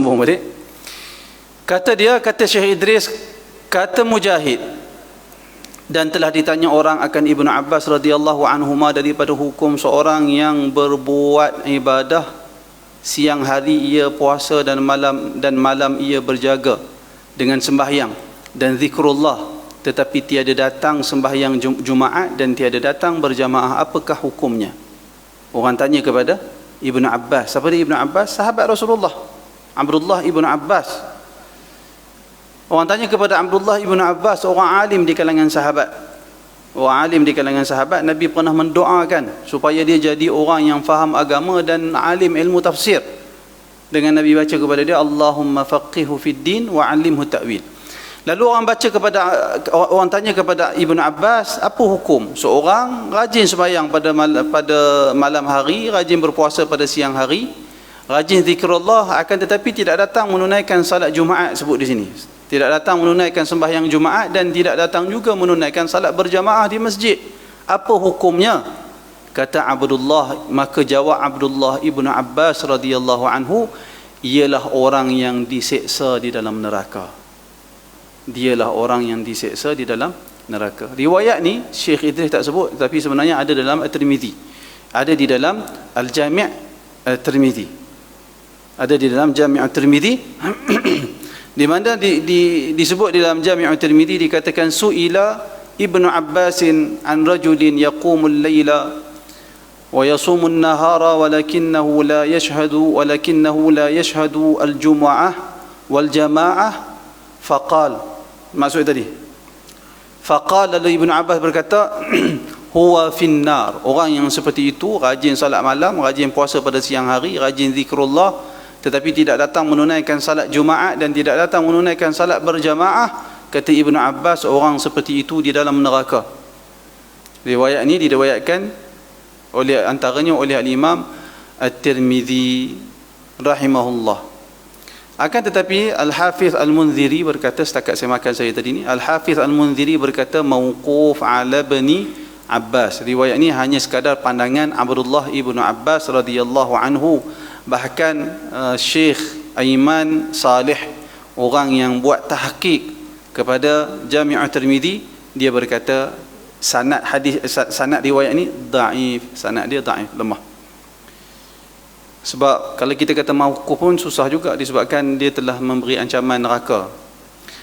sambung balik. Kata Syekh Idris, kata Mujahid, dan telah ditanya orang akan Ibnu Abbas radhiyallahu anhuma daripada hukum seorang yang berbuat ibadah, siang hari ia puasa dan malam ia berjaga dengan sembahyang dan zikrullah, tetapi tiada datang sembahyang Jumaat dan tiada datang berjamaah, apakah hukumnya? Orang tanya kepada Ibnu Abbas. Siapa dia Ibnu Abbas? Sahabat Rasulullah, Abdullah Ibnu Abbas. Orang tanya kepada Abdullah Ibnu Abbas, orang alim di kalangan sahabat. Orang alim di kalangan sahabat, Nabi pernah mendoakan supaya dia jadi orang yang faham agama dan alim ilmu tafsir. Dengan Nabi baca kepada dia, Allahumma faqihhu fid din wa 'allimhu ta'wil. Lalu orang tanya kepada Ibnu Abbas, apa hukum seorang rajin sembahyang pada malam hari, rajin berpuasa pada siang hari, rajin zikrullah, akan tetapi tidak datang menunaikan salat Jumaat, sebut di sini. Tidak datang menunaikan sembahyang Jumaat dan tidak datang juga menunaikan salat berjamaah di masjid. Apa hukumnya? Kata Abdullah, maka jawab Abdullah Ibnu Abbas radhiyallahu anhu, ialah orang yang diseksa di dalam neraka. Dialah orang yang diseksa di dalam neraka. Riwayat ni Syekh Idris tak sebut, tapi sebenarnya ada dalam At-Tirmizi. Ada di dalam Al-Jami' At-Tirmizi. Ada di dalam Jami' At-Tirmizi. Di mana disebut di dalam Jami' At-Tirmizi, dikatakan su'ila Ibnu Abbasin an rajulin yaqumul laila wa yasumun nahara walakinahu la yashhadu al-jumu'ah wal jama'ah faqal. Maksud tadi, faqal, lalu Ibnu Abbas berkata, huwa finnar, orang yang seperti itu rajin salat malam, rajin puasa pada siang hari, rajin zikrullah, tetapi tidak datang menunaikan salat Jumaat dan tidak datang menunaikan salat berjamaah, kata Ibnu Abbas, orang seperti itu di dalam neraka. Riwayat ini diriwayatkan antaranya oleh Al-Imam At-Tirmizi rahimahullah. Akan tetapi Al-Hafiz Al-Munziri berkata, setakat saya makan saya tadi ni, Al-Hafiz Al-Munziri berkata mauquf ala bani Abbas. Riwayat ini hanya sekadar pandangan Abdullah Ibnu Abbas radhiyallahu anhu. Bahkan Syekh Aiman Salih, orang yang buat tahqiq kepada Jami' At-Tirmizi, dia berkata sanad riwayat ini dhaif, sanad dia dhaif, lemah. Sebab kalau kita kata mauquf pun susah juga, disebabkan dia telah memberi ancaman neraka.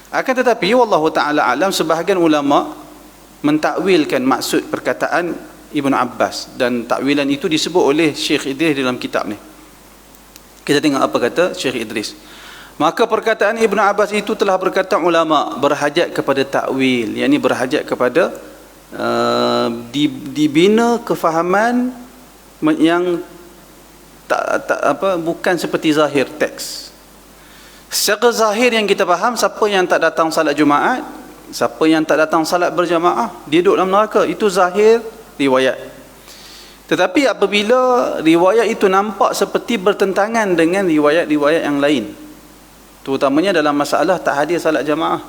Akan tetapi wallahu taala alam, sebahagian ulama mentakwilkan maksud perkataan Ibnu Abbas, dan takwilan itu disebut oleh Syekh Idris dalam kitab ni. Kita tengok apa kata Syekh Idris. Maka perkataan Ibnu Abbas itu telah berkata ulama berhajat kepada takwil, yakni berhajat kepada dibina kefahaman yang bukan seperti zahir teks. Secara zahir yang kita faham, siapa yang tak datang salat Jumaat, siapa yang tak datang salat berjamaah, dia duduk dalam neraka. Itu zahir riwayat. Tetapi apabila riwayat itu nampak seperti bertentangan dengan riwayat-riwayat yang lain, terutamanya dalam masalah tak hadir salat jamaah,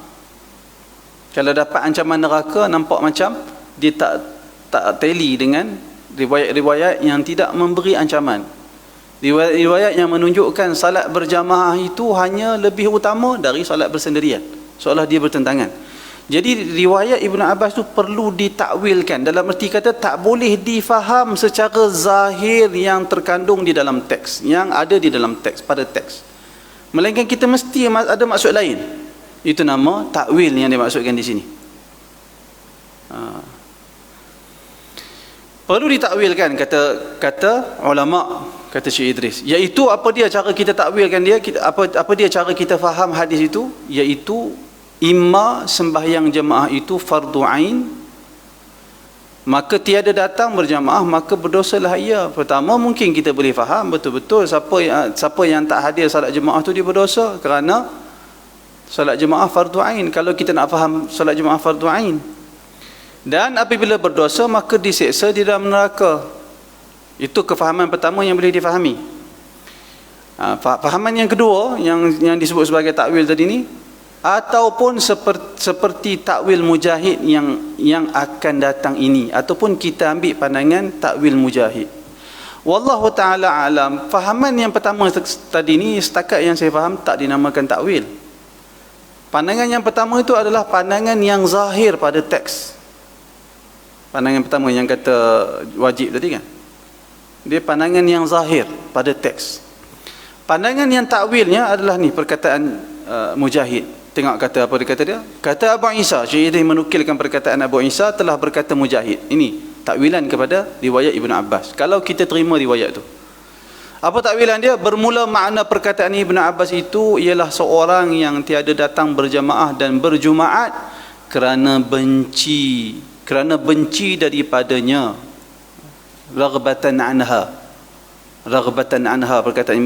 kalau dapat ancaman neraka, nampak macam dia tak tally dengan riwayat-riwayat yang tidak memberi ancaman. Riwayat yang menunjukkan salat berjamaah itu hanya lebih utama dari salat bersendirian, seolah dia bertentangan. Jadi riwayat Ibnu Abbas itu perlu ditakwilkan, dalam erti kata tak boleh difaham secara zahir yang terkandung di dalam teks, yang ada di dalam teks, pada teks, melainkan kita mesti ada maksud lain. Itu nama takwil yang dimaksudkan di sini. Perlu ditakwilkan, kata ulama, kata Syekh Idris, iaitu apa dia cara kita takwilkan dia, apa dia cara kita faham hadis itu, iaitu imma sembahyang jemaah itu fardu ain, maka tiada datang berjamaah, maka berdosalah ia. Pertama, mungkin kita boleh faham betul-betul siapa yang tak hadir salat jemaah tu dia berdosa, kerana salat jemaah fardu ain. Kalau kita nak faham salat jemaah fardu ain, dan apabila berdosa maka diseksa di dalam neraka. Itu kefahaman pertama yang boleh difahami. Fahaman yang kedua yang disebut sebagai takwil tadi ni, ataupun seperti takwil Mujahid yang akan datang ini, ataupun kita ambil pandangan takwil Mujahid. Wallahu ta'ala alam. Fahaman yang pertama tadi ni, setakat yang saya faham, tak dinamakan takwil. Pandangan yang pertama itu adalah pandangan yang zahir pada teks. Pandangan pertama yang kata wajib tadi kan, dia pandangan yang zahir pada teks. Pandangan yang takwilnya adalah ni perkataan Mujahid. Tengok kata apa dia kata dia. Kata Abu Isa, Syekh Idris menukilkan perkataan Abu Isa, telah berkata Mujahid. Ini takwilan kepada riwayat Ibn Abbas. Kalau kita terima riwayat tu, apa takwilan dia? Bermula makna perkataan Ibn Abbas itu ialah seorang yang tiada datang berjamaah dan berjumaat kerana benci daripadanya, raghbatan anha. Perkataan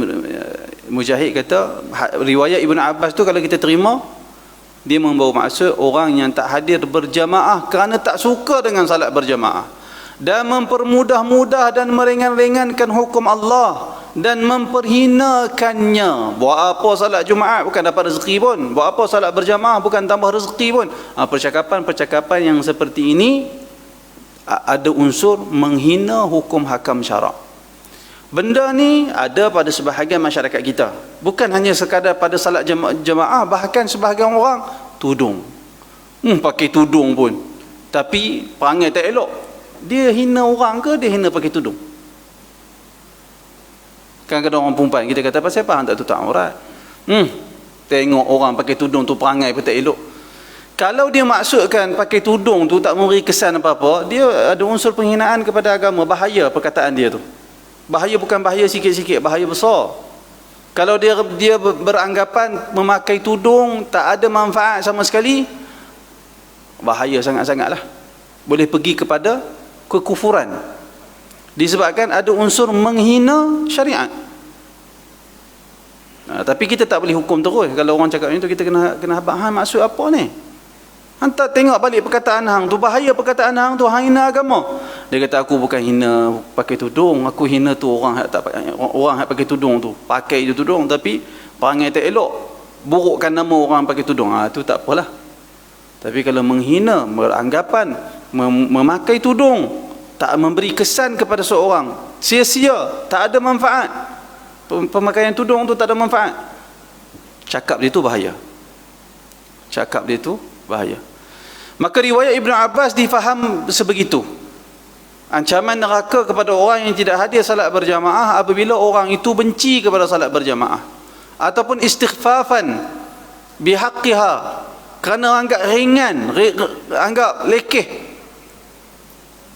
Mujahid kata riwayat Ibn Abbas tu kalau kita terima, dia membawa maksud orang yang tak hadir berjamaah kerana tak suka dengan salat berjamaah, dan mempermudah-mudah dan meringan-ringankan hukum Allah dan memperhinakannya. Buat apa salat Jumaat bukan dapat rezeki pun, buat apa salat berjamaah bukan tambah rezeki pun. Percakapan-percakapan yang seperti ini ada unsur menghina hukum hakam syarak. Benda ni ada pada sebahagian masyarakat kita, bukan hanya sekadar pada salat jemaah, bahkan sebahagian orang tudung, pakai tudung pun tapi perangai tak elok. Dia hina orang ke dia hina pakai tudung? Kadang-kadang orang perempuan kita kata, pasal apa hang tak tutup aurat? Tengok orang pakai tudung tu perangai pun tak elok. Kalau dia maksudkan pakai tudung tu tak memberi kesan apa-apa, dia ada unsur penghinaan kepada agama. Bahaya perkataan dia tu. Bahaya, bukan bahaya sikit-sikit, bahaya besar. Kalau dia beranggapan memakai tudung tak ada manfaat sama sekali, bahaya sangat-sangatlah. Boleh pergi kepada kekufuran, disebabkan ada unsur menghina syariat. Tapi kita tak boleh hukum terus. Kalau orang cakap macam tu, kita kena habaq, hang maksud apa ni? Hang tak tengok balik perkataan hang tu. Bahaya perkataan hang tu, hang hina agama. Dia kata aku bukan hina pakai tudung, aku hina tu orang yang pakai tudung tu, pakai je tudung tapi perangai tak elok, burukkan nama orang pakai tudung. Tu tak apalah. Tapi kalau menghina, beranggapan memakai tudung tak memberi kesan kepada seorang, sia-sia, tak ada manfaat, pemakaian tudung tu tak ada manfaat, cakap dia tu bahaya. Cakap dia tu bahaya. Maka riwayat Ibn Abbas difaham sebegitu. Ancaman neraka kepada orang yang tidak hadir salat berjamaah apabila orang itu benci kepada salat berjamaah, ataupun istighfafan bihaqqiha, kerana anggap ringan, anggap lekeh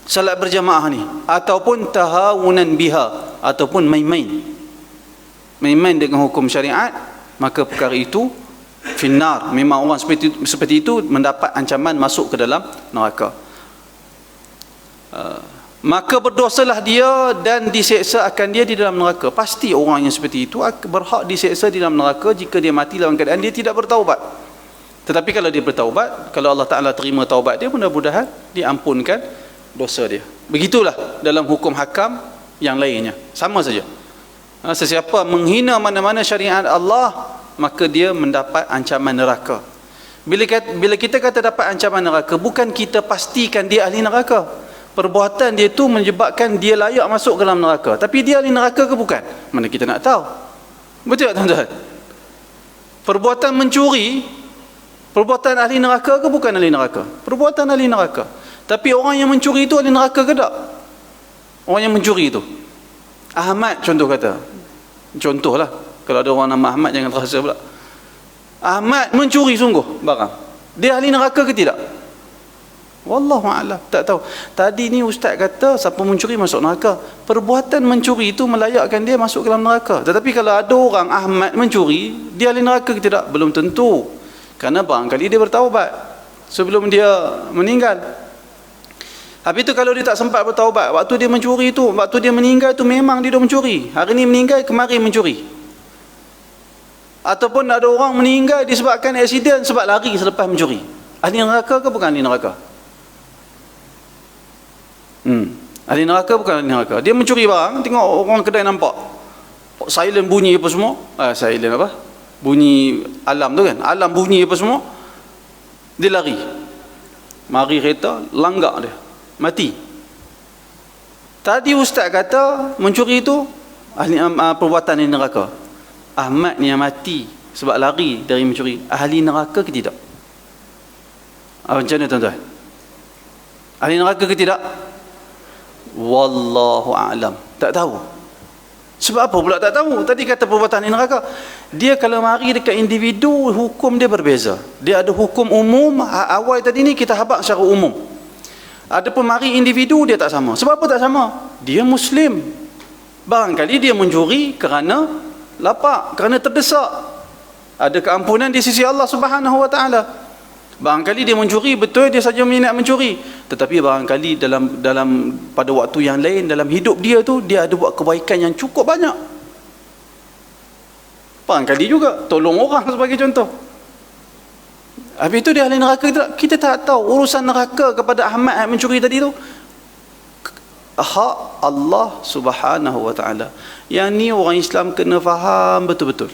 salat berjamaah ni, ataupun tahawunan biha, ataupun main-main dengan hukum syariat, maka perkara itu finnar. Memang orang seperti itu mendapat ancaman masuk ke dalam neraka. Maka berdosalah dia dan diseksa akan dia di dalam neraka. Pasti orang yang seperti itu berhak diseksa di dalam neraka jika dia mati dalam keadaan dia tidak bertaubat. Tetapi kalau dia bertaubat, kalau Allah Ta'ala terima taubat dia, mudah-mudahan diampunkan dosa dia. Begitulah dalam hukum hakam yang lainnya, sama saja. Sesiapa menghina mana-mana syariat Allah, maka dia mendapat ancaman neraka. Bila kita kata dapat ancaman neraka, bukan kita pastikan dia ahli neraka. Perbuatan dia tu menyebabkan dia layak masuk ke dalam neraka. Tapi dia ahli neraka ke bukan? Mana kita nak tahu? Betul tak tuan-tuan? Perbuatan mencuri, perbuatan ahli neraka ke bukan ahli neraka? Perbuatan ahli neraka. Tapi orang yang mencuri itu ahli neraka ke tak? Orang yang mencuri itu. Ahmad contoh kata. Contohlah. Kalau ada orang nama Ahmad jangan terasa pula. Ahmad mencuri sungguh barang. Dia ahli neraka ke tidak? Wallahu a'lam, tak tahu. Tadi ni ustaz kata siapa mencuri masuk neraka. Perbuatan mencuri itu melayakkan dia masuk ke dalam neraka. Tetapi kalau ada orang Ahmad mencuri, dia ahli neraka ke tidak? Belum tentu. Kerana barangkali dia bertaubat sebelum dia meninggal. Habis itu kalau dia tak sempat bertaubat, waktu dia mencuri itu, waktu dia meninggal itu memang dia dah mencuri. Hari ni meninggal, kemarin mencuri. Ataupun ada orang meninggal disebabkan aksiden sebab lari selepas mencuri. Ahli neraka ke bukan ahli neraka? Ahli neraka bukan ahli neraka. Dia mencuri barang, tengok orang kedai nampak silent bunyi apa semua. Silent apa? Bunyi alam tu kan. Alam bunyi apa semua. Dia lari. Mari kereta, langgak dia. Mati. Tadi ustaz kata mencuri itu ahli perbuatan ahli neraka. Ahmad ni yang mati sebab lari dari mencuri, ahli neraka ke tidak? Macam mana tuan-tuan? Ahli neraka ke tidak? Wallahu a'lam. Tak tahu. Sebab apa pula tak tahu? Tadi kata perbuatan ahli neraka. Dia kalau mari dekat individu, hukum dia berbeza. Dia ada hukum umum. Awal tadi ni kita habaq secara umum. Ada pun mari individu, dia tak sama. Sebab apa tak sama? Dia Muslim. Barangkali dia mencuri kerana lapar, kerana terdesak. Ada keampunan di sisi Allah Subhanahu Wa Taala. Barangkali dia mencuri, betul dia saja minat mencuri, tetapi barangkali dalam pada waktu yang lain dalam hidup dia tu, dia ada buat kebaikan yang cukup banyak. Barangkali juga tolong orang sebagai contoh. Habis itu dia ahli neraka. Kita tak tahu urusan neraka kepada Ahmad yang mencuri tadi tu, hak Allah Subhanahu Wa Taala. Yang ni orang Islam kena faham betul-betul.